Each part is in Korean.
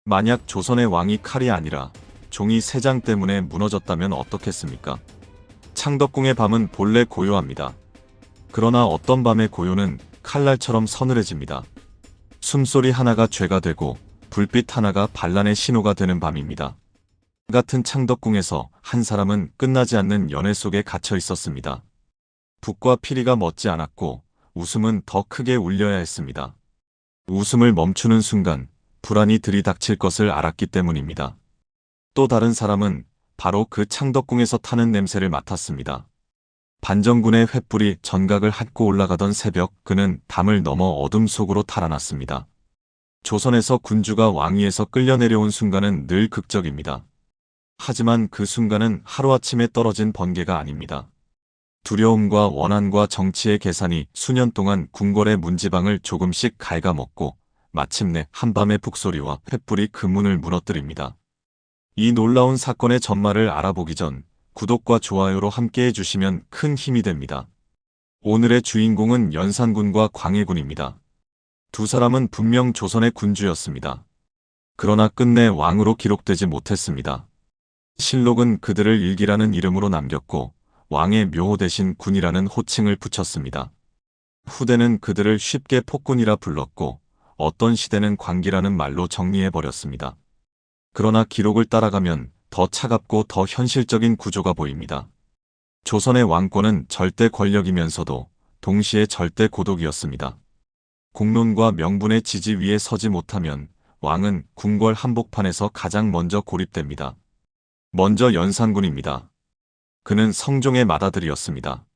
만약 조선의 왕이 칼이 아니라 종이 3장 때문에 무너졌다면 어떻겠습니까? 창덕궁의 밤은 본래 고요합니다. 그러나 어떤 밤의 고요는 칼날처럼 서늘해집니다. 숨소리 하나가 죄가 되고 불빛 하나가 반란의 신호가 되는 밤입니다. 같은 창덕궁에서 한 사람은 끝나지 않는 연애 속에 갇혀 있었습니다. 붓과 피리가 멎지 않았고 웃음은 더 크게 울려야 했습니다. 웃음을 멈추는 순간 불안이 들이닥칠 것을 알았기 때문입니다. 또 다른 사람은 바로 그 창덕궁에서 타는 냄새를 맡았습니다. 반정군의 횃불이 전각을 핥고 올라가던 새벽, 그는 담을 넘어 어둠 속으로 달아났습니다. 조선에서 군주가 왕위에서 끌려 내려온 순간은 늘 극적입니다. 하지만 그 순간은 하루아침에 떨어진 번개가 아닙니다. 두려움과 원한과 정치의 계산이 수년 동안 궁궐의 문지방을 조금씩 갉아먹고 마침내 한밤의 북소리와 횃불이 그 문을 무너뜨립니다. 이 놀라운 사건의 전말을 알아보기 전 구독과 좋아요로 함께해 주시면 큰 힘이 됩니다. 오늘의 주인공은 연산군과 광해군입니다. 두 사람은 분명 조선의 군주였습니다. 그러나 끝내 왕으로 기록되지 못했습니다. 실록은 그들을 일기라는 이름으로 남겼고 왕의 묘호 대신 군이라는 호칭을 붙였습니다. 후대는 그들을 쉽게 폭군이라 불렀고 어떤 시대는 광기라는 말로 정리해버렸습니다. 그러나 기록을 따라가면 더 차갑고 더 현실적인 구조가 보입니다. 조선의 왕권은 절대 권력이면서도 동시에 절대 고독이었습니다. 공론과 명분의 지지 위에 서지 못하면 왕은 궁궐 한복판에서 가장 먼저 고립됩니다. 먼저 연산군입니다. 그는 성종의 맏아들이었습니다.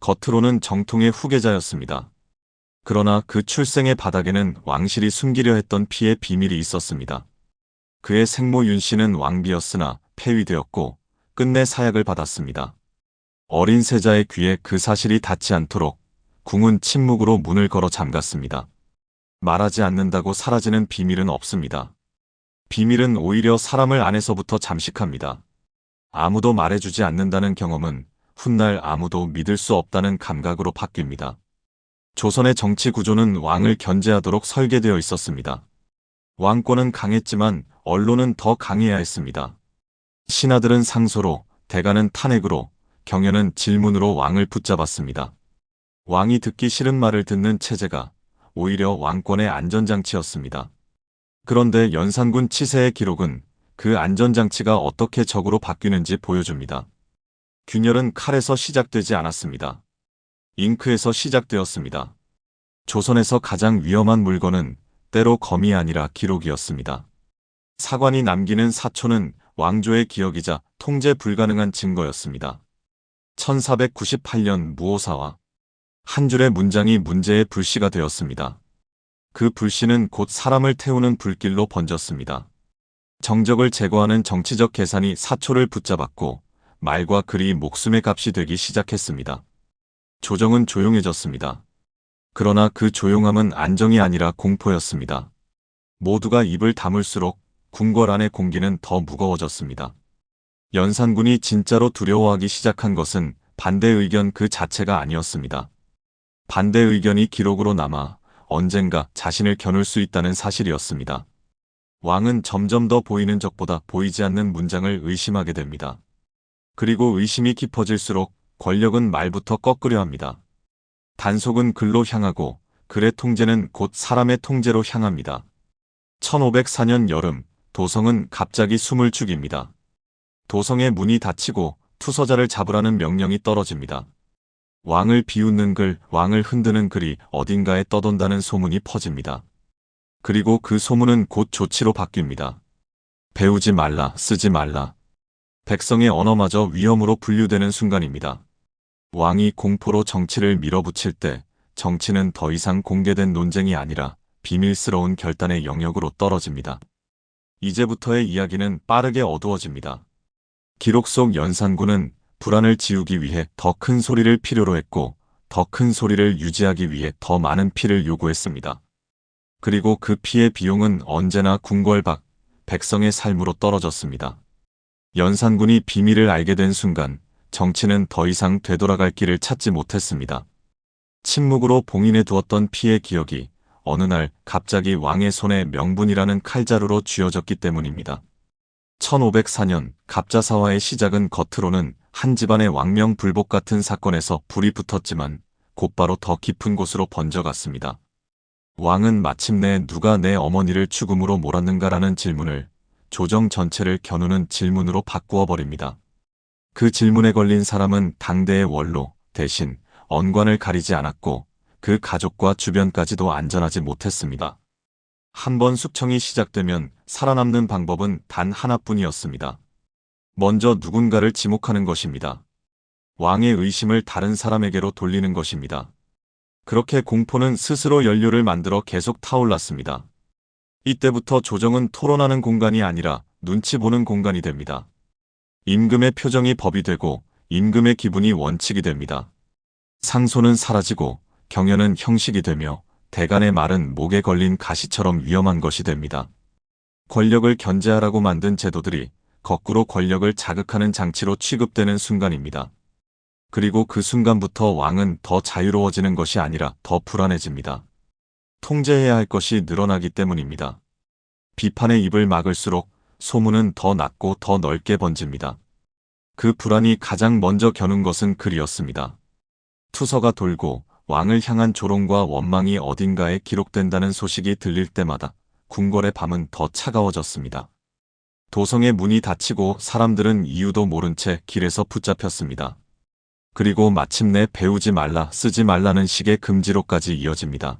겉으로는 정통의 후계자였습니다. 그러나 그 출생의 바닥에는 왕실이 숨기려 했던 피의 비밀이 있었습니다. 그의 생모 윤씨는 왕비였으나 폐위되었고 끝내 사약을 받았습니다. 어린 세자의 귀에 그 사실이 닿지 않도록 궁은 침묵으로 문을 걸어 잠갔습니다. 말하지 않는다고 사라지는 비밀은 없습니다. 비밀은 오히려 사람을 안에서부터 잠식합니다. 아무도 말해주지 않는다는 경험은 훗날 아무도 믿을 수 없다는 감각으로 바뀝니다. 조선의 정치 구조는 왕을 견제하도록 설계되어 있었습니다. 왕권은 강했지만 언론은 더 강해야 했습니다. 신하들은 상소로, 대가는 탄핵으로, 경연은 질문으로 왕을 붙잡았습니다. 왕이 듣기 싫은 말을 듣는 체제가 오히려 왕권의 안전장치였습니다. 그런데 연산군 치세의 기록은 그 안전장치가 어떻게 적으로 바뀌는지 보여줍니다. 균열은 칼에서 시작되지 않았습니다. 잉크에서 시작되었습니다. 조선에서 가장 위험한 물건은 때로 검이 아니라 기록이었습니다. 사관이 남기는 사초는 왕조의 기억이자 통제 불가능한 증거였습니다. 1498년 무오사와 한 줄의 문장이 문제의 불씨가 되었습니다. 그 불씨는 곧 사람을 태우는 불길로 번졌습니다. 정적을 제거하는 정치적 계산이 사초를 붙잡았고 말과 글이 목숨의 값이 되기 시작했습니다. 조정은 조용해졌습니다. 그러나 그 조용함은 안정이 아니라 공포였습니다. 모두가 입을 다물수록 궁궐 안의 공기는 더 무거워졌습니다. 연산군이 진짜로 두려워하기 시작한 것은 반대 의견 그 자체가 아니었습니다. 반대 의견이 기록으로 남아 언젠가 자신을 겨눌 수 있다는 사실이었습니다. 왕은 점점 더 보이는 적보다 보이지 않는 문장을 의심하게 됩니다. 그리고 의심이 깊어질수록 권력은 말부터 꺾으려 합니다. 단속은 글로 향하고 글의 통제는 곧 사람의 통제로 향합니다. 1504년 여름, 도성은 갑자기 숨을 죽입니다. 도성의 문이 닫히고 투서자를 잡으라는 명령이 떨어집니다. 왕을 비웃는 글, 왕을 흔드는 글이 어딘가에 떠돈다는 소문이 퍼집니다. 그리고 그 소문은 곧 조치로 바뀝니다. 배우지 말라, 쓰지 말라. 백성의 언어마저 위험으로 분류되는 순간입니다. 왕이 공포로 정치를 밀어붙일 때 정치는 더 이상 공개된 논쟁이 아니라 비밀스러운 결단의 영역으로 떨어집니다. 이제부터의 이야기는 빠르게 어두워집니다. 기록 속 연산군은 불안을 지우기 위해 더 큰 소리를 필요로 했고 더 큰 소리를 유지하기 위해 더 많은 피를 요구했습니다. 그리고 그 피의 비용은 언제나 궁궐 밖 백성의 삶으로 떨어졌습니다. 연산군이 비밀을 알게 된 순간 정치는 더 이상 되돌아갈 길을 찾지 못했습니다. 침묵으로 봉인해 두었던 피의 기억이 어느 날 갑자기 왕의 손에 명분이라는 칼자루로 쥐어졌기 때문입니다. 1504년 갑자사화의 시작은 겉으로는 한 집안의 왕명불복 같은 사건에서 불이 붙었지만 곧바로 더 깊은 곳으로 번져갔습니다. 왕은 마침내 누가 내 어머니를 죽음으로 몰았는가라는 질문을 조정 전체를 겨누는 질문으로 바꾸어 버립니다. 그 질문에 걸린 사람은 당대의 원로 대신 언관을 가리지 않았고 그 가족과 주변까지도 안전하지 못했습니다. 한번 숙청이 시작되면 살아남는 방법은 단 하나뿐이었습니다. 먼저 누군가를 지목하는 것입니다. 왕의 의심을 다른 사람에게로 돌리는 것입니다. 그렇게 공포는 스스로 연료를 만들어 계속 타올랐습니다. 이때부터 조정은 토론하는 공간이 아니라 눈치 보는 공간이 됩니다. 임금의 표정이 법이 되고 임금의 기분이 원칙이 됩니다. 상소는 사라지고 경연은 형식이 되며 대간의 말은 목에 걸린 가시처럼 위험한 것이 됩니다. 권력을 견제하라고 만든 제도들이 거꾸로 권력을 자극하는 장치로 취급되는 순간입니다. 그리고 그 순간부터 왕은 더 자유로워지는 것이 아니라 더 불안해집니다. 통제해야 할 것이 늘어나기 때문입니다. 비판의 입을 막을수록 소문은 더 낮고 더 넓게 번집니다. 그 불안이 가장 먼저 겨눈 것은 글이었습니다. 투서가 돌고 왕을 향한 조롱과 원망이 어딘가에 기록된다는 소식이 들릴 때마다 궁궐의 밤은 더 차가워졌습니다. 도성의 문이 닫히고 사람들은 이유도 모른 채 길에서 붙잡혔습니다. 그리고 마침내 배우지 말라, 쓰지 말라는 식의 금지로까지 이어집니다.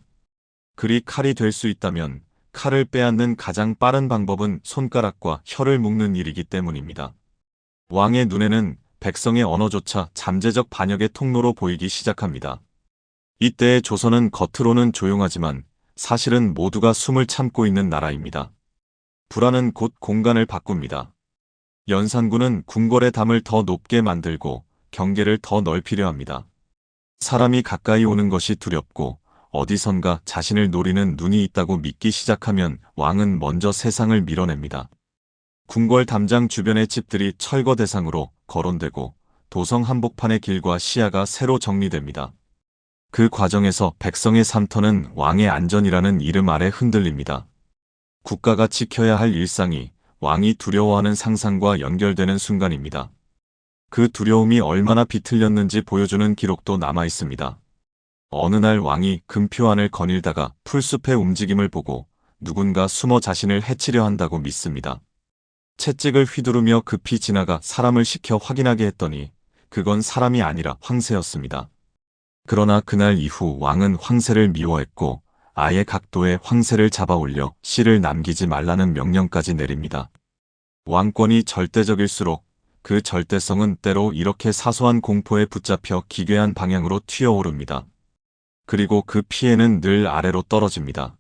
글이 칼이 될 수 있다면 칼을 빼앗는 가장 빠른 방법은 손가락과 혀를 묶는 일이기 때문입니다. 왕의 눈에는 백성의 언어조차 잠재적 반역의 통로로 보이기 시작합니다. 이때의 조선은 겉으로는 조용하지만 사실은 모두가 숨을 참고 있는 나라입니다. 불안은 곧 공간을 바꿉니다. 연산군은 궁궐의 담을 더 높게 만들고 경계를 더 넓히려 합니다. 사람이 가까이 오는 것이 두렵고 어디선가 자신을 노리는 눈이 있다고 믿기 시작하면 왕은 먼저 세상을 밀어냅니다. 궁궐 담장 주변의 집들이 철거 대상으로 거론되고 도성 한복판의 길과 시야가 새로 정리됩니다. 그 과정에서 백성의 삶터는 왕의 안전이라는 이름 아래 흔들립니다. 국가가 지켜야 할 일상이 왕이 두려워하는 상상과 연결되는 순간입니다. 그 두려움이 얼마나 비틀렸는지 보여주는 기록도 남아 있습니다. 어느 날 왕이 금표 안을 거닐다가 풀숲의 움직임을 보고 누군가 숨어 자신을 해치려 한다고 믿습니다. 채찍을 휘두르며 급히 지나가 사람을 시켜 확인하게 했더니 그건 사람이 아니라 황새였습니다. 그러나 그날 이후 왕은 황새를 미워했고 아예 각도에 황새를 잡아 올려 씨를 남기지 말라는 명령까지 내립니다. 왕권이 절대적일수록 그 절대성은 때로 이렇게 사소한 공포에 붙잡혀 기괴한 방향으로 튀어오릅니다. 그리고 그 피해는 늘 아래로 떨어집니다.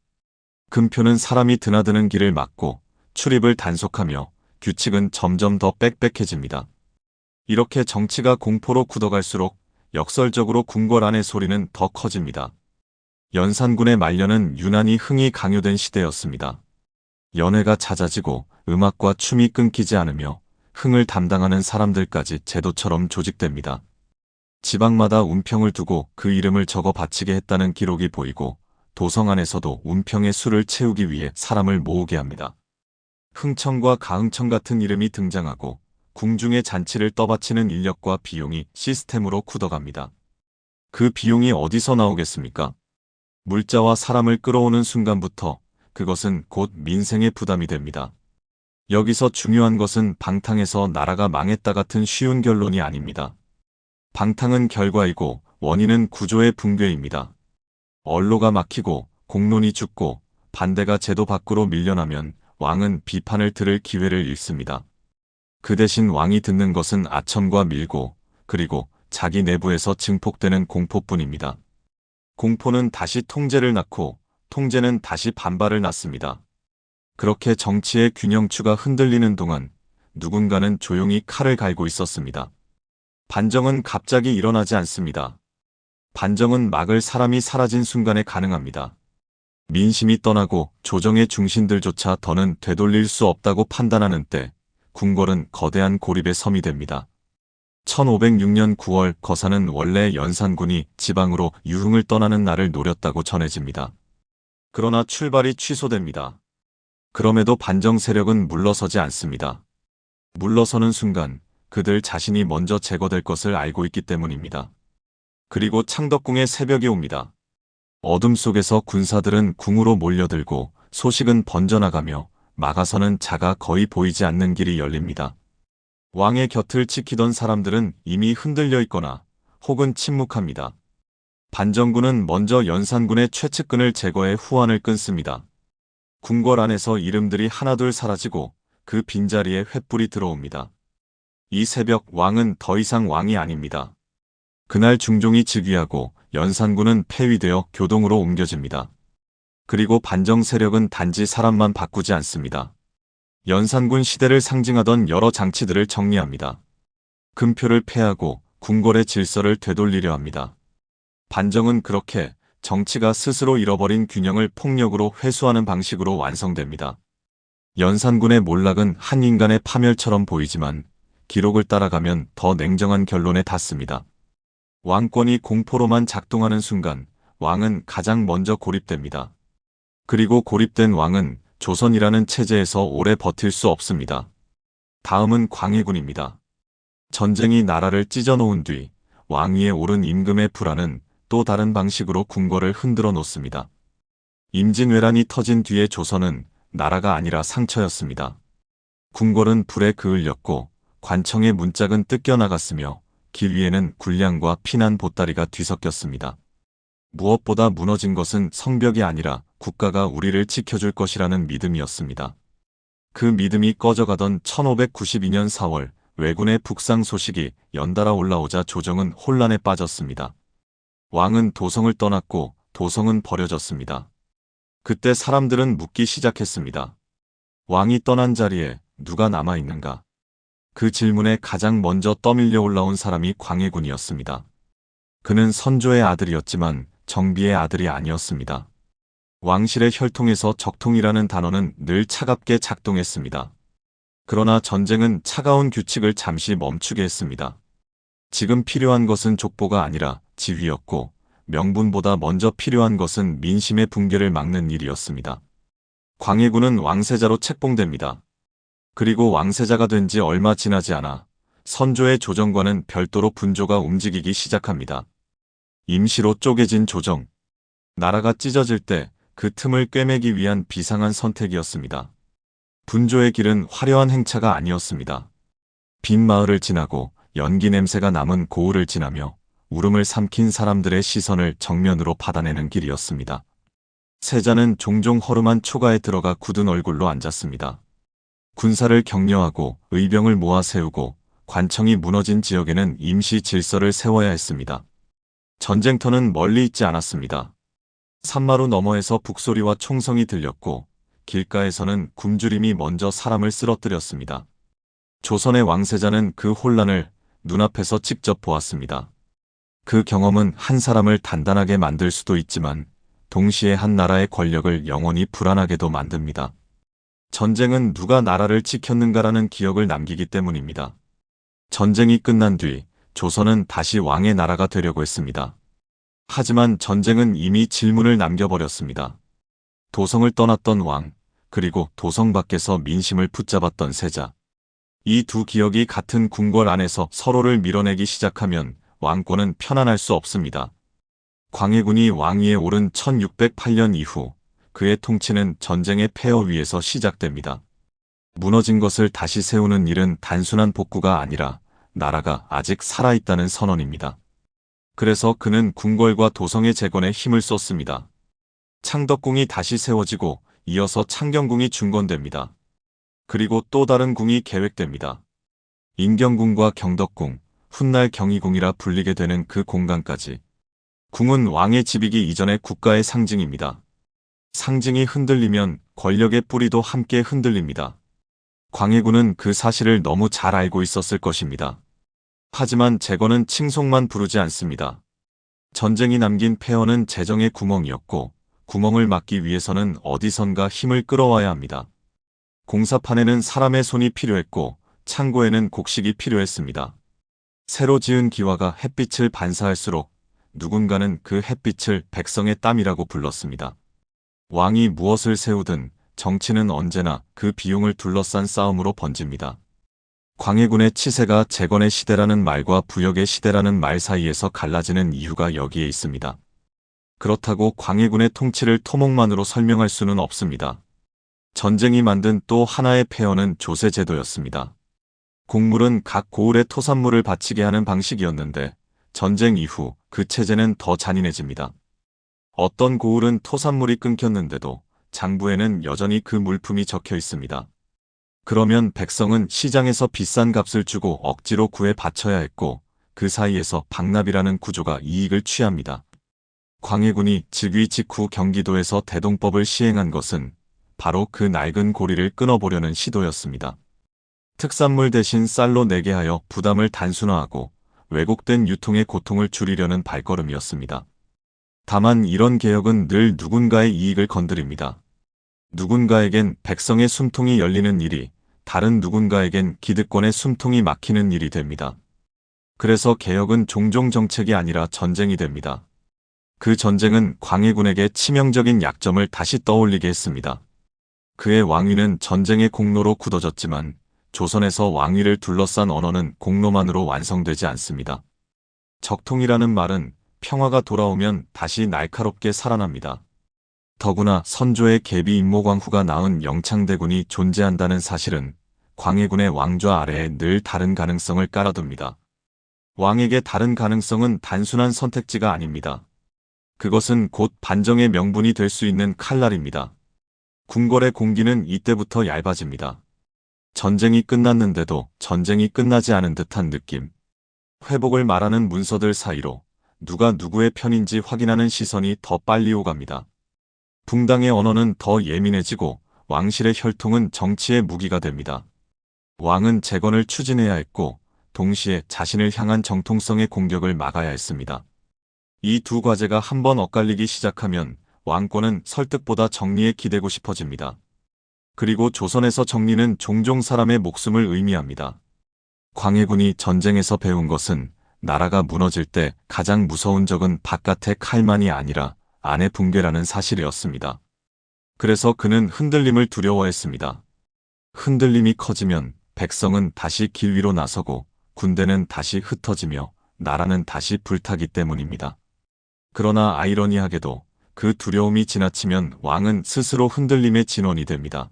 금표는 사람이 드나드는 길을 막고 출입을 단속하며 규칙은 점점 더 빽빽해집니다. 이렇게 정치가 공포로 굳어갈수록 역설적으로 궁궐 안의 소리는 더 커집니다. 연산군의 말년은 유난히 흥이 강요된 시대였습니다. 연회가 잦아지고 음악과 춤이 끊기지 않으며 흥을 담당하는 사람들까지 제도처럼 조직됩니다. 지방마다 운평을 두고 그 이름을 적어 바치게 했다는 기록이 보이고 도성 안에서도 운평의 수를 채우기 위해 사람을 모으게 합니다. 흥청과 가흥청 같은 이름이 등장하고 궁중의 잔치를 떠받치는 인력과 비용이 시스템으로 굳어갑니다. 그 비용이 어디서 나오겠습니까? 물자와 사람을 끌어오는 순간부터 그것은 곧 민생의 부담이 됩니다. 여기서 중요한 것은 방탕에서 나라가 망했다 같은 쉬운 결론이 아닙니다. 방탕은 결과이고 원인은 구조의 붕괴입니다. 언로가 막히고 공론이 죽고 반대가 제도 밖으로 밀려나면 왕은 비판을 들을 기회를 잃습니다. 그 대신 왕이 듣는 것은 아첨과 밀고 그리고 자기 내부에서 증폭되는 공포뿐입니다. 공포는 다시 통제를 낳고 통제는 다시 반발을 낳습니다. 그렇게 정치의 균형추가 흔들리는 동안 누군가는 조용히 칼을 갈고 있었습니다. 반정은 갑자기 일어나지 않습니다. 반정은 막을 사람이 사라진 순간에 가능합니다. 민심이 떠나고 조정의 중신들조차 더는 되돌릴 수 없다고 판단하는 때 궁궐은 거대한 고립의 섬이 됩니다. 1506년 9월 거사는 원래 연산군이 지방으로 유흥을 떠나는 날을 노렸다고 전해집니다. 그러나 출발이 취소됩니다. 그럼에도 반정 세력은 물러서지 않습니다. 물러서는 순간 그들 자신이 먼저 제거될 것을 알고 있기 때문입니다. 그리고 창덕궁에 새벽이 옵니다. 어둠 속에서 군사들은 궁으로 몰려들고 소식은 번져나가며 막아서는 자가 거의 보이지 않는 길이 열립니다. 왕의 곁을 지키던 사람들은 이미 흔들려 있거나 혹은 침묵합니다. 반정군은 먼저 연산군의 최측근을 제거해 후환을 끊습니다. 궁궐 안에서 이름들이 하나둘 사라지고 그 빈자리에 횃불이 들어옵니다. 이 새벽 왕은 더 이상 왕이 아닙니다. 그날 중종이 즉위하고 연산군은 폐위되어 교동으로 옮겨집니다. 그리고 반정 세력은 단지 사람만 바꾸지 않습니다. 연산군 시대를 상징하던 여러 장치들을 정리합니다. 금표를 폐하고 궁궐의 질서를 되돌리려 합니다. 반정은 그렇게 정치가 스스로 잃어버린 균형을 폭력으로 회수하는 방식으로 완성됩니다. 연산군의 몰락은 한 인간의 파멸처럼 보이지만 기록을 따라가면 더 냉정한 결론에 닿습니다. 왕권이 공포로만 작동하는 순간 왕은 가장 먼저 고립됩니다. 그리고 고립된 왕은 조선이라는 체제에서 오래 버틸 수 없습니다. 다음은 광해군입니다. 전쟁이 나라를 찢어놓은 뒤 왕위에 오른 임금의 불안은 또 다른 방식으로 궁궐을 흔들어 놓습니다. 임진왜란이 터진 뒤의 조선은 나라가 아니라 상처였습니다. 궁궐은 불에 그을렸고 관청의 문짝은 뜯겨나갔으며 길 위에는 군량과 피난 보따리가 뒤섞였습니다. 무엇보다 무너진 것은 성벽이 아니라 국가가 우리를 지켜줄 것이라는 믿음이었습니다. 그 믿음이 꺼져가던 1592년 4월 왜군의 북상 소식이 연달아 올라오자 조정은 혼란에 빠졌습니다. 왕은 도성을 떠났고 도성은 버려졌습니다. 그때 사람들은 묻기 시작했습니다. 왕이 떠난 자리에 누가 남아있는가? 그 질문에 가장 먼저 떠밀려 올라온 사람이 광해군이었습니다. 그는 선조의 아들이었지만 정비의 아들이 아니었습니다. 왕실의 혈통에서 적통이라는 단어는 늘 차갑게 작동했습니다. 그러나 전쟁은 차가운 규칙을 잠시 멈추게 했습니다. 지금 필요한 것은 족보가 아니라 지휘였고 명분보다 먼저 필요한 것은 민심의 붕괴를 막는 일이었습니다. 광해군은 왕세자로 책봉됩니다. 그리고 왕세자가 된 지 얼마 지나지 않아 선조의 조정과는 별도로 분조가 움직이기 시작합니다. 임시로 쪼개진 조정. 나라가 찢어질 때 그 틈을 꿰매기 위한 비상한 선택이었습니다. 분조의 길은 화려한 행차가 아니었습니다. 빈 마을을 지나고 연기 냄새가 남은 고을을 지나며 울음을 삼킨 사람들의 시선을 정면으로 받아내는 길이었습니다. 세자는 종종 허름한 초가에 들어가 굳은 얼굴로 앉았습니다. 군사를 격려하고 의병을 모아 세우고 관청이 무너진 지역에는 임시 질서를 세워야 했습니다. 전쟁터는 멀리 있지 않았습니다. 산마루 너머에서 북소리와 총성이 들렸고 길가에서는 굶주림이 먼저 사람을 쓰러뜨렸습니다. 조선의 왕세자는 그 혼란을 눈앞에서 직접 보았습니다. 그 경험은 한 사람을 단단하게 만들 수도 있지만 동시에 한 나라의 권력을 영원히 불안하게도 만듭니다. 전쟁은 누가 나라를 지켰는가라는 기억을 남기기 때문입니다. 전쟁이 끝난 뒤 조선은 다시 왕의 나라가 되려고 했습니다. 하지만 전쟁은 이미 질문을 남겨버렸습니다. 도성을 떠났던 왕, 그리고 도성 밖에서 민심을 붙잡았던 세자. 이 두 기억이 같은 궁궐 안에서 서로를 밀어내기 시작하면 왕권은 편안할 수 없습니다. 광해군이 왕위에 오른 1608년 이후 그의 통치는 전쟁의 폐허 위에서 시작됩니다. 무너진 것을 다시 세우는 일은 단순한 복구가 아니라 나라가 아직 살아있다는 선언입니다. 그래서 그는 궁궐과 도성의 재건에 힘을 쏟습니다. 창덕궁이 다시 세워지고 이어서 창경궁이 중건됩니다. 그리고 또 다른 궁이 계획됩니다. 인경궁과 경덕궁, 훗날 경희궁이라 불리게 되는 그 공간까지. 궁은 왕의 집이기 이전의 국가의 상징입니다. 상징이 흔들리면 권력의 뿌리도 함께 흔들립니다. 광해군은 그 사실을 너무 잘 알고 있었을 것입니다. 하지만 재건은 칭송만 부르지 않습니다. 전쟁이 남긴 폐허는 재정의 구멍이었고 구멍을 막기 위해서는 어디선가 힘을 끌어와야 합니다. 공사판에는 사람의 손이 필요했고 창고에는 곡식이 필요했습니다. 새로 지은 기와가 햇빛을 반사할수록 누군가는 그 햇빛을 백성의 땀이라고 불렀습니다. 왕이 무엇을 세우든 정치는 언제나 그 비용을 둘러싼 싸움으로 번집니다. 광해군의 치세가 재건의 시대라는 말과 부역의 시대라는 말 사이에서 갈라지는 이유가 여기에 있습니다. 그렇다고 광해군의 통치를 토목만으로 설명할 수는 없습니다. 전쟁이 만든 또 하나의 폐허는 조세제도였습니다. 곡물은 각 고을에 토산물을 바치게 하는 방식이었는데 전쟁 이후 그 체제는 더 잔인해집니다. 어떤 고을은 토산물이 끊겼는데도 장부에는 여전히 그 물품이 적혀 있습니다. 그러면 백성은 시장에서 비싼 값을 주고 억지로 구해 바쳐야 했고 그 사이에서 박납이라는 구조가 이익을 취합니다. 광해군이 즉위 직후 경기도에서 대동법을 시행한 것은 바로 그 낡은 고리를 끊어보려는 시도였습니다. 특산물 대신 쌀로 내게 하여 부담을 단순화하고 왜곡된 유통의 고통을 줄이려는 발걸음이었습니다. 다만 이런 개혁은 늘 누군가의 이익을 건드립니다. 누군가에겐 백성의 숨통이 열리는 일이 다른 누군가에겐 기득권의 숨통이 막히는 일이 됩니다. 그래서 개혁은 종종 정책이 아니라 전쟁이 됩니다. 그 전쟁은 광해군에게 치명적인 약점을 다시 떠올리게 했습니다. 그의 왕위는 전쟁의 공로로 굳어졌지만 조선에서 왕위를 둘러싼 언어는 공로만으로 완성되지 않습니다. 적통이라는 말은 평화가 돌아오면 다시 날카롭게 살아납니다. 더구나 선조의 계비 임모광후가 낳은 영창대군이 존재한다는 사실은 광해군의 왕좌 아래에 늘 다른 가능성을 깔아둡니다. 왕에게 다른 가능성은 단순한 선택지가 아닙니다. 그것은 곧 반정의 명분이 될 수 있는 칼날입니다. 궁궐의 공기는 이때부터 얇아집니다. 전쟁이 끝났는데도 전쟁이 끝나지 않은 듯한 느낌. 회복을 말하는 문서들 사이로 누가 누구의 편인지 확인하는 시선이 더 빨리 오갑니다. 붕당의 언어는 더 예민해지고 왕실의 혈통은 정치의 무기가 됩니다. 왕은 재건을 추진해야 했고 동시에 자신을 향한 정통성의 공격을 막아야 했습니다. 이 두 과제가 한번 엇갈리기 시작하면 왕권은 설득보다 정리에 기대고 싶어집니다. 그리고 조선에서 정리는 종종 사람의 목숨을 의미합니다. 광해군이 전쟁에서 배운 것은 나라가 무너질 때 가장 무서운 적은 바깥의 칼만이 아니라 안의 붕괴라는 사실이었습니다. 그래서 그는 흔들림을 두려워했습니다. 흔들림이 커지면 백성은 다시 길 위로 나서고 군대는 다시 흩어지며 나라는 다시 불타기 때문입니다. 그러나 아이러니하게도 그 두려움이 지나치면 왕은 스스로 흔들림의 진원이 됩니다.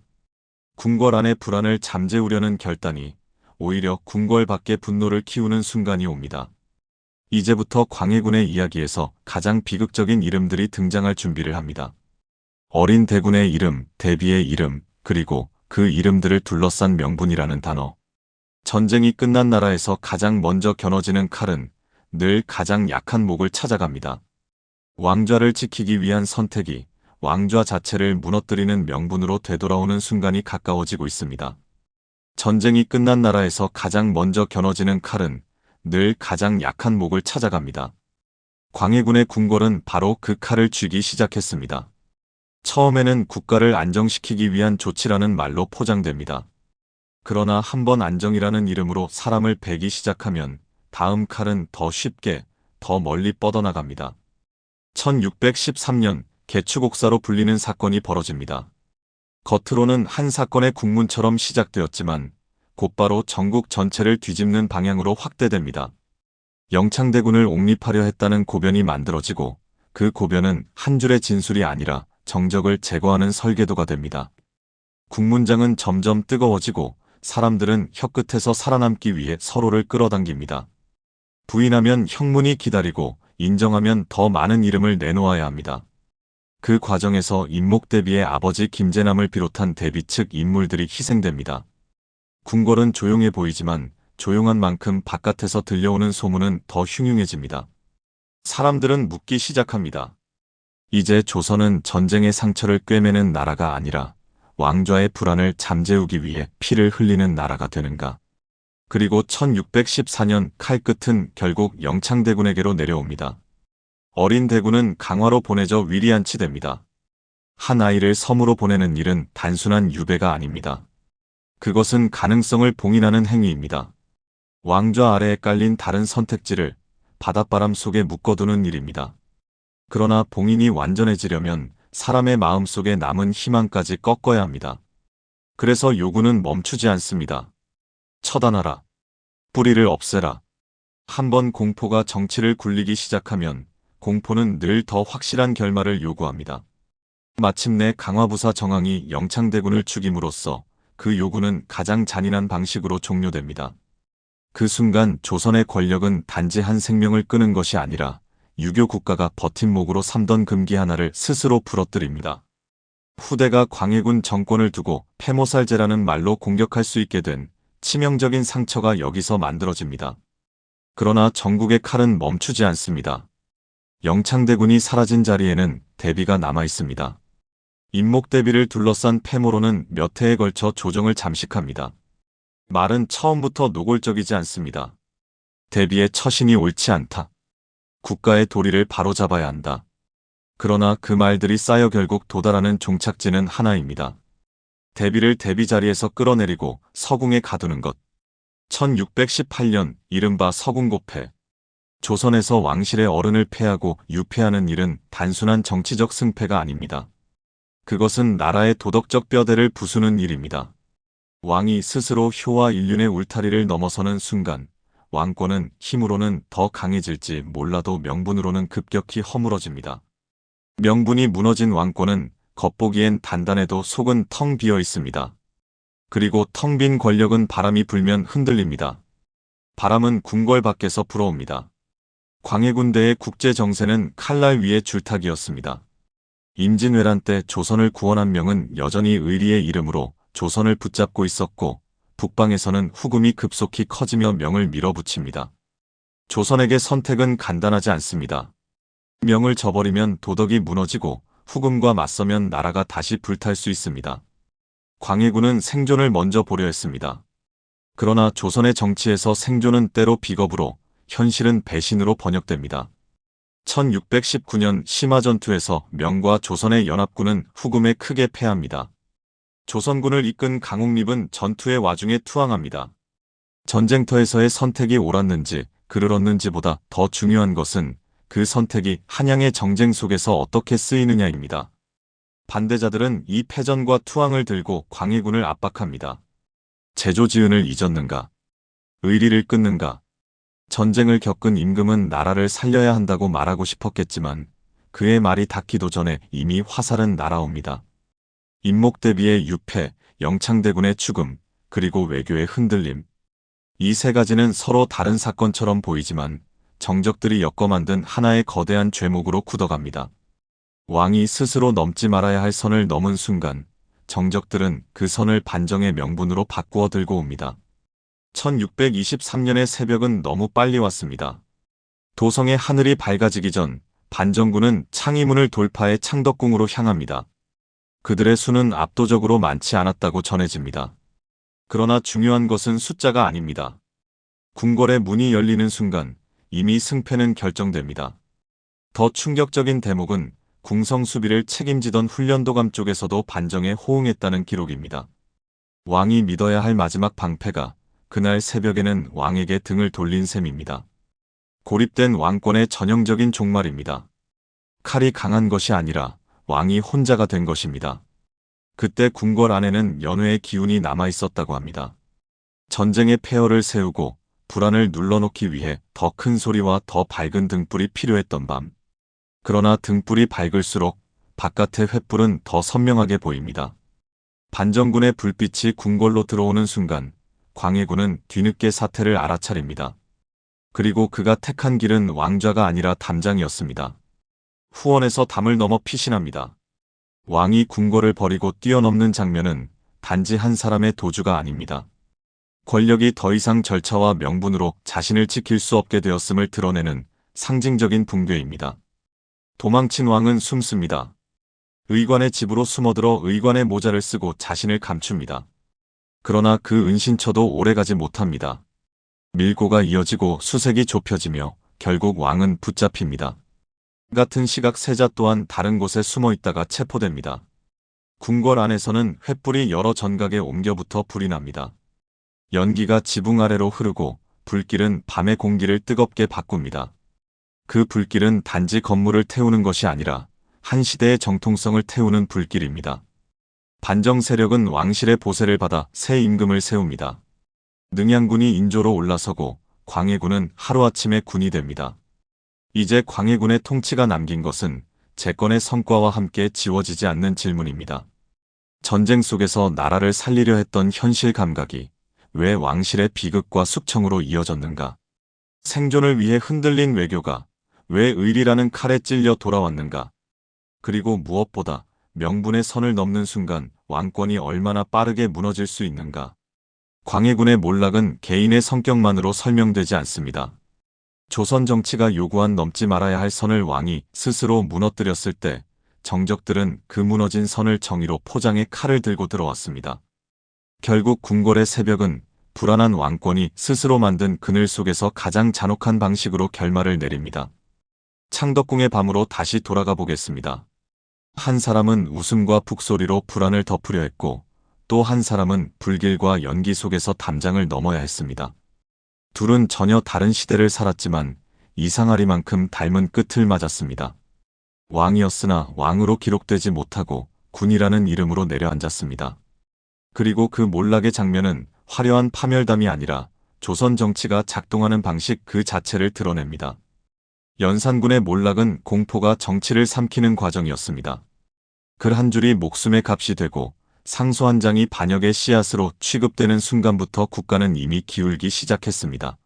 궁궐 안의 불안을 잠재우려는 결단이 오히려 궁궐 밖의 분노를 키우는 순간이 옵니다. 이제부터 광해군의 이야기에서 가장 비극적인 이름들이 등장할 준비를 합니다. 어린 대군의 이름, 대비의 이름, 그리고 그 이름들을 둘러싼 명분이라는 단어. 전쟁이 끝난 나라에서 가장 먼저 겨눠지는 칼은 늘 가장 약한 목을 찾아갑니다. 왕좌를 지키기 위한 선택이 왕좌 자체를 무너뜨리는 명분으로 되돌아오는 순간이 가까워지고 있습니다. 전쟁이 끝난 나라에서 가장 먼저 겨눠지는 칼은 늘 가장 약한 목을 찾아갑니다. 광해군의 궁궐은 바로 그 칼을 쥐기 시작했습니다. 처음에는 국가를 안정시키기 위한 조치라는 말로 포장됩니다. 그러나 한번 안정이라는 이름으로 사람을 베기 시작하면 다음 칼은 더 쉽게, 더 멀리 뻗어나갑니다. 1613년 개추곡사로 불리는 사건이 벌어집니다. 겉으로는 한 사건의 국문처럼 시작되었지만 곧바로 전국 전체를 뒤집는 방향으로 확대됩니다. 영창대군을 옹립하려 했다는 고변이 만들어지고 그 고변은 한 줄의 진술이 아니라 정적을 제거하는 설계도가 됩니다. 국문장은 점점 뜨거워지고 사람들은 혀끝에서 살아남기 위해 서로를 끌어당깁니다. 부인하면 형문이 기다리고 인정하면 더 많은 이름을 내놓아야 합니다. 그 과정에서 임목대비의 아버지 김재남을 비롯한 대비 측 인물들이 희생됩니다. 궁궐은 조용해 보이지만 조용한 만큼 바깥에서 들려오는 소문은 더 흉흉해집니다. 사람들은 묻기 시작합니다. 이제 조선은 전쟁의 상처를 꿰매는 나라가 아니라 왕좌의 불안을 잠재우기 위해 피를 흘리는 나라가 되는가. 그리고 1614년 칼끝은 결국 영창대군에게로 내려옵니다. 어린 대군은 강화로 보내져 위리안치됩니다. 한 아이를 섬으로 보내는 일은 단순한 유배가 아닙니다. 그것은 가능성을 봉인하는 행위입니다. 왕좌 아래에 깔린 다른 선택지를 바닷바람 속에 묶어두는 일입니다. 그러나 봉인이 완전해지려면 사람의 마음속에 남은 희망까지 꺾어야 합니다. 그래서 요구는 멈추지 않습니다. 처단하라. 뿌리를 없애라. 한번 공포가 정치를 굴리기 시작하면 공포는 늘 더 확실한 결말을 요구합니다. 마침내 강화부사 정왕이 영창대군을 죽임으로써 그 요구는 가장 잔인한 방식으로 종료됩니다. 그 순간 조선의 권력은 단지 한 생명을 끄는 것이 아니라 유교 국가가 버팀목으로 삼던 금기 하나를 스스로 부러뜨립니다. 후대가 광해군 정권을 두고 폐모살제라는 말로 공격할 수 있게 된 치명적인 상처가 여기서 만들어집니다. 그러나 전국의 칼은 멈추지 않습니다. 영창대군이 사라진 자리에는 대비가 남아 있습니다. 임목대비를 둘러싼 폐모로는 몇 해에 걸쳐 조정을 잠식합니다. 말은 처음부터 노골적이지 않습니다. 대비의 처신이 옳지 않다. 국가의 도리를 바로잡아야 한다. 그러나 그 말들이 쌓여 결국 도달하는 종착지는 하나입니다. 대비를 대비 자리에서 끌어내리고 서궁에 가두는 것. 1618년 이른바 서궁고패. 조선에서 왕실의 어른을 폐하고 유폐하는 일은 단순한 정치적 승패가 아닙니다. 그것은 나라의 도덕적 뼈대를 부수는 일입니다. 왕이 스스로 효와 인륜의 울타리를 넘어서는 순간 왕권은 힘으로는 더 강해질지 몰라도 명분으로는 급격히 허물어집니다. 명분이 무너진 왕권은 겉보기엔 단단해도 속은 텅 비어 있습니다. 그리고 텅 빈 권력은 바람이 불면 흔들립니다. 바람은 궁궐 밖에서 불어옵니다. 광해군대의 국제 정세는 칼날 위의 줄타기였습니다. 임진왜란 때 조선을 구원한 명은 여전히 의리의 이름으로 조선을 붙잡고 있었고 북방에서는 후금이 급속히 커지며 명을 밀어붙입니다. 조선에게 선택은 간단하지 않습니다. 명을 저버리면 도덕이 무너지고 후금과 맞서면 나라가 다시 불탈 수 있습니다. 광해군은 생존을 먼저 보려 했습니다. 그러나 조선의 정치에서 생존은 때로 비겁으로 현실은 배신으로 번역됩니다. 1619년 심화전투에서 명과 조선의 연합군은 후금에 크게 패합니다. 조선군을 이끈 강옥립은 전투의 와중에 투항합니다. 전쟁터에서의 선택이 옳았는지 그를 얻는지보다 더 중요한 것은 그 선택이 한양의 정쟁 속에서 어떻게 쓰이느냐입니다. 반대자들은 이 패전과 투항을 들고 광해군을 압박합니다. 제조지은을 잊었는가? 의리를 끊는가? 전쟁을 겪은 임금은 나라를 살려야 한다고 말하고 싶었겠지만 그의 말이 닿기도 전에 이미 화살은 날아옵니다. 임목대비의 유패, 영창대군의 죽음, 그리고 외교의 흔들림. 이 세 가지는 서로 다른 사건처럼 보이지만 정적들이 엮어 만든 하나의 거대한 죄목으로 굳어갑니다. 왕이 스스로 넘지 말아야 할 선을 넘은 순간 정적들은 그 선을 반정의 명분으로 바꾸어 들고 옵니다. 1623년의 새벽은 너무 빨리 왔습니다. 도성의 하늘이 밝아지기 전 반정군은 창의문을 돌파해 창덕궁으로 향합니다. 그들의 수는 압도적으로 많지 않았다고 전해집니다. 그러나 중요한 것은 숫자가 아닙니다. 궁궐의 문이 열리는 순간 이미 승패는 결정됩니다. 더 충격적인 대목은 궁성 수비를 책임지던 훈련도감 쪽에서도 반정에 호응했다는 기록입니다. 왕이 믿어야 할 마지막 방패가 그날 새벽에는 왕에게 등을 돌린 셈입니다. 고립된 왕권의 전형적인 종말입니다. 칼이 강한 것이 아니라 왕이 혼자가 된 것입니다. 그때 궁궐 안에는 연회의 기운이 남아 있었다고 합니다. 전쟁의 폐허를 세우고 불안을 눌러놓기 위해 더 큰 소리와 더 밝은 등불이 필요했던 밤. 그러나 등불이 밝을수록 바깥의 횃불은 더 선명하게 보입니다. 반정군의 불빛이 궁궐로 들어오는 순간 광해군은 뒤늦게 사태를 알아차립니다. 그리고 그가 택한 길은 왕좌가 아니라 담장이었습니다. 후원에서 담을 넘어 피신합니다. 왕이 궁궐을 버리고 뛰어넘는 장면은 단지 한 사람의 도주가 아닙니다. 권력이 더 이상 절차와 명분으로 자신을 지킬 수 없게 되었음을 드러내는 상징적인 붕괴입니다. 도망친 왕은 숨습니다. 의관의 집으로 숨어들어 의관의 모자를 쓰고 자신을 감춥니다. 그러나 그 은신처도 오래가지 못합니다. 밀고가 이어지고 수색이 좁혀지며 결국 왕은 붙잡힙니다. 같은 시각 세자 또한 다른 곳에 숨어 있다가 체포됩니다. 궁궐 안에서는 횃불이 여러 전각에 옮겨붙어 불이 납니다. 연기가 지붕 아래로 흐르고 불길은 밤의 공기를 뜨겁게 바꿉니다. 그 불길은 단지 건물을 태우는 것이 아니라 한 시대의 정통성을 태우는 불길입니다. 반정 세력은 왕실의 보세를 받아 새 임금을 세웁니다. 능양군이 인조로 올라서고 광해군은 하루아침에 군이 됩니다. 이제 광해군의 통치가 남긴 것은 재건의 성과와 함께 지워지지 않는 질문입니다. 전쟁 속에서 나라를 살리려 했던 현실 감각이 왜 왕실의 비극과 숙청으로 이어졌는가? 생존을 위해 흔들린 외교가 왜 의리라는 칼에 찔려 돌아왔는가? 그리고 무엇보다 명분의 선을 넘는 순간 왕권이 얼마나 빠르게 무너질 수 있는가? 광해군의 몰락은 개인의 성격만으로 설명되지 않습니다. 조선 정치가 요구한 넘지 말아야 할 선을 왕이 스스로 무너뜨렸을 때 정적들은 그 무너진 선을 정의로 포장해 칼을 들고 들어왔습니다. 결국 궁궐의 새벽은 불안한 왕권이 스스로 만든 그늘 속에서 가장 잔혹한 방식으로 결말을 내립니다. 창덕궁의 밤으로 다시 돌아가 보겠습니다. 한 사람은 웃음과 북소리로 불안을 덮으려 했고 또 한 사람은 불길과 연기 속에서 담장을 넘어야 했습니다. 둘은 전혀 다른 시대를 살았지만 이상하리만큼 닮은 끝을 맞았습니다. 왕이었으나 왕으로 기록되지 못하고 군이라는 이름으로 내려앉았습니다. 그리고 그 몰락의 장면은 화려한 파멸담이 아니라 조선 정치가 작동하는 방식 그 자체를 드러냅니다. 연산군의 몰락은 공포가 정치를 삼키는 과정이었습니다. 글 한 줄이 목숨의 값이 되고 상소 한 장이 반역의 씨앗으로 취급되는 순간부터 국가는 이미 기울기 시작했습니다.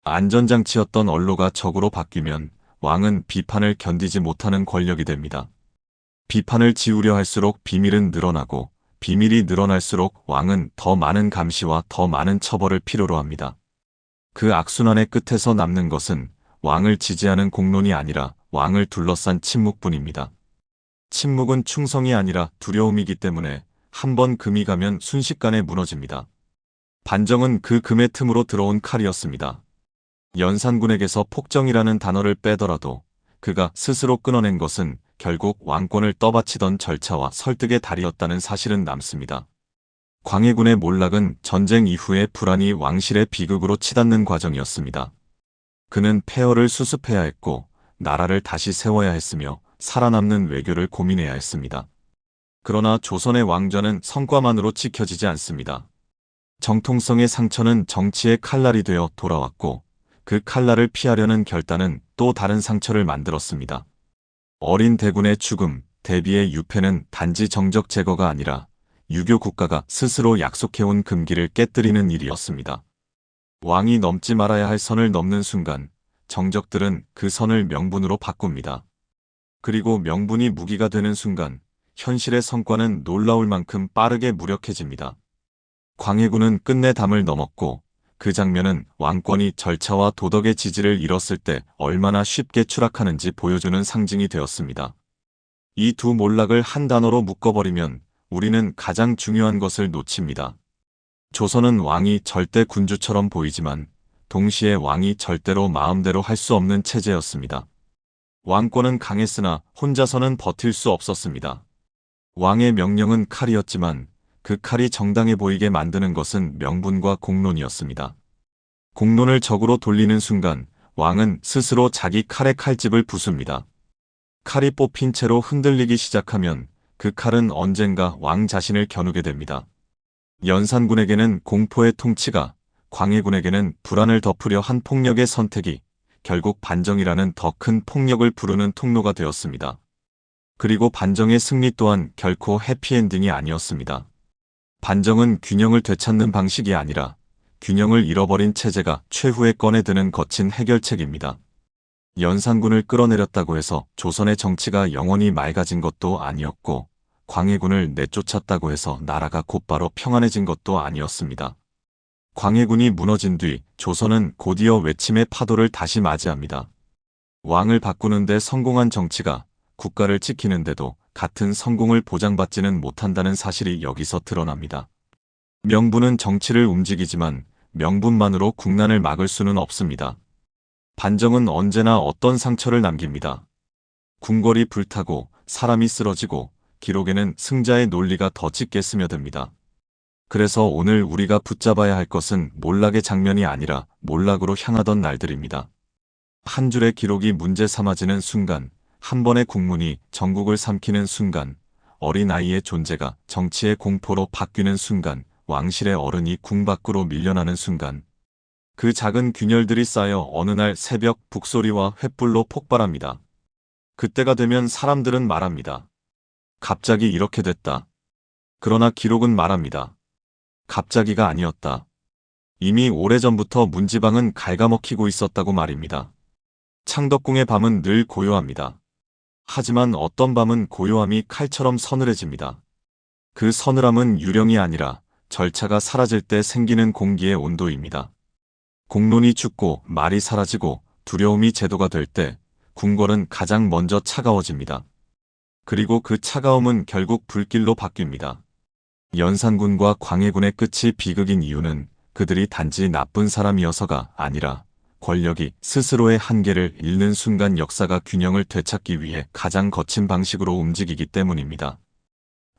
안전장치였던 언로가 적으로 바뀌면 왕은 비판을 견디지 못하는 권력이 됩니다. 비판을 지우려 할수록 비밀은 늘어나고 비밀이 늘어날수록 왕은 더 많은 감시와 더 많은 처벌을 필요로 합니다. 그 악순환의 끝에서 남는 것은 왕을 지지하는 공론이 아니라 왕을 둘러싼 침묵뿐입니다. 침묵은 충성이 아니라 두려움이기 때문에 한번 금이 가면 순식간에 무너집니다. 반정은 그 금의 틈으로 들어온 칼이었습니다. 연산군에게서 폭정이라는 단어를 빼더라도 그가 스스로 끊어낸 것은 결국 왕권을 떠받치던 절차와 설득의 달이었다는 사실은 남습니다. 광해군의 몰락은 전쟁 이후의 불안이 왕실의 비극으로 치닫는 과정이었습니다. 그는 폐허를 수습해야 했고 나라를 다시 세워야 했으며 살아남는 외교를 고민해야 했습니다. 그러나 조선의 왕좌는 성과만으로 지켜지지 않습니다. 정통성의 상처는 정치의 칼날이 되어 돌아왔고 그 칼날을 피하려는 결단은 또 다른 상처를 만들었습니다. 어린 대군의 죽음, 대비의 유패는 단지 정적 제거가 아니라 유교 국가가 스스로 약속해온 금기를 깨뜨리는 일이었습니다. 왕이 넘지 말아야 할 선을 넘는 순간 정적들은 그 선을 명분으로 바꿉니다. 그리고 명분이 무기가 되는 순간 현실의 성과는 놀라울 만큼 빠르게 무력해집니다. 광해군은 끝내 담을 넘었고 그 장면은 왕권이 절차와 도덕의 지지를 잃었을 때 얼마나 쉽게 추락하는지 보여주는 상징이 되었습니다. 이 두 몰락을 한 단어로 묶어버리면 우리는 가장 중요한 것을 놓칩니다. 조선은 왕이 절대 군주처럼 보이지만 동시에 왕이 절대로 마음대로 할 수 없는 체제였습니다. 왕권은 강했으나 혼자서는 버틸 수 없었습니다. 왕의 명령은 칼이었지만 그 칼이 정당해 보이게 만드는 것은 명분과 공론이었습니다. 공론을 적으로 돌리는 순간 왕은 스스로 자기 칼의 칼집을 부숩니다. 칼이 뽑힌 채로 흔들리기 시작하면 그 칼은 언젠가 왕 자신을 겨누게 됩니다. 연산군에게는 공포의 통치가, 광해군에게는 불안을 덮으려 한 폭력의 선택이 결국 반정이라는 더 큰 폭력을 부르는 통로가 되었습니다. 그리고 반정의 승리 또한 결코 해피엔딩이 아니었습니다. 반정은 균형을 되찾는 방식이 아니라 균형을 잃어버린 체제가 최후에 꺼내드는 거친 해결책입니다. 연산군을 끌어내렸다고 해서 조선의 정치가 영원히 맑아진 것도 아니었고 광해군을 내쫓았다고 해서 나라가 곧바로 평안해진 것도 아니었습니다. 광해군이 무너진 뒤 조선은 곧이어 외침의 파도를 다시 맞이합니다. 왕을 바꾸는데 성공한 정치가 국가를 지키는데도 같은 성공을 보장받지는 못한다는 사실이 여기서 드러납니다. 명분은 정치를 움직이지만 명분만으로 국난을 막을 수는 없습니다. 반정은 언제나 어떤 상처를 남깁니다. 궁궐이 불타고 사람이 쓰러지고 기록에는 승자의 논리가 더 짙게 스며듭니다. 그래서 오늘 우리가 붙잡아야 할 것은 몰락의 장면이 아니라 몰락으로 향하던 날들입니다. 한 줄의 기록이 문제 삼아지는 순간 한 번의 국문이 전국을 삼키는 순간, 어린아이의 존재가 정치의 공포로 바뀌는 순간, 왕실의 어른이 궁 밖으로 밀려나는 순간, 그 작은 균열들이 쌓여 어느 날 새벽 북소리와 횃불로 폭발합니다. 그때가 되면 사람들은 말합니다. 갑자기 이렇게 됐다. 그러나 기록은 말합니다. 갑자기가 아니었다. 이미 오래전부터 문지방은 갉아먹히고 있었다고 말입니다. 창덕궁의 밤은 늘 고요합니다. 하지만 어떤 밤은 고요함이 칼처럼 서늘해집니다. 그 서늘함은 유령이 아니라 절차가 사라질 때 생기는 공기의 온도입니다. 공론이 죽고 말이 사라지고 두려움이 제도가 될 때 궁궐은 가장 먼저 차가워집니다. 그리고 그 차가움은 결국 불길로 바뀝니다. 연산군과 광해군의 끝이 비극인 이유는 그들이 단지 나쁜 사람이어서가 아니라 권력이 스스로의 한계를 잃는 순간 역사가 균형을 되찾기 위해 가장 거친 방식으로 움직이기 때문입니다.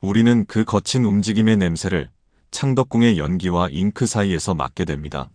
우리는 그 거친 움직임의 냄새를 창덕궁의 연기와 잉크 사이에서 맡게 됩니다.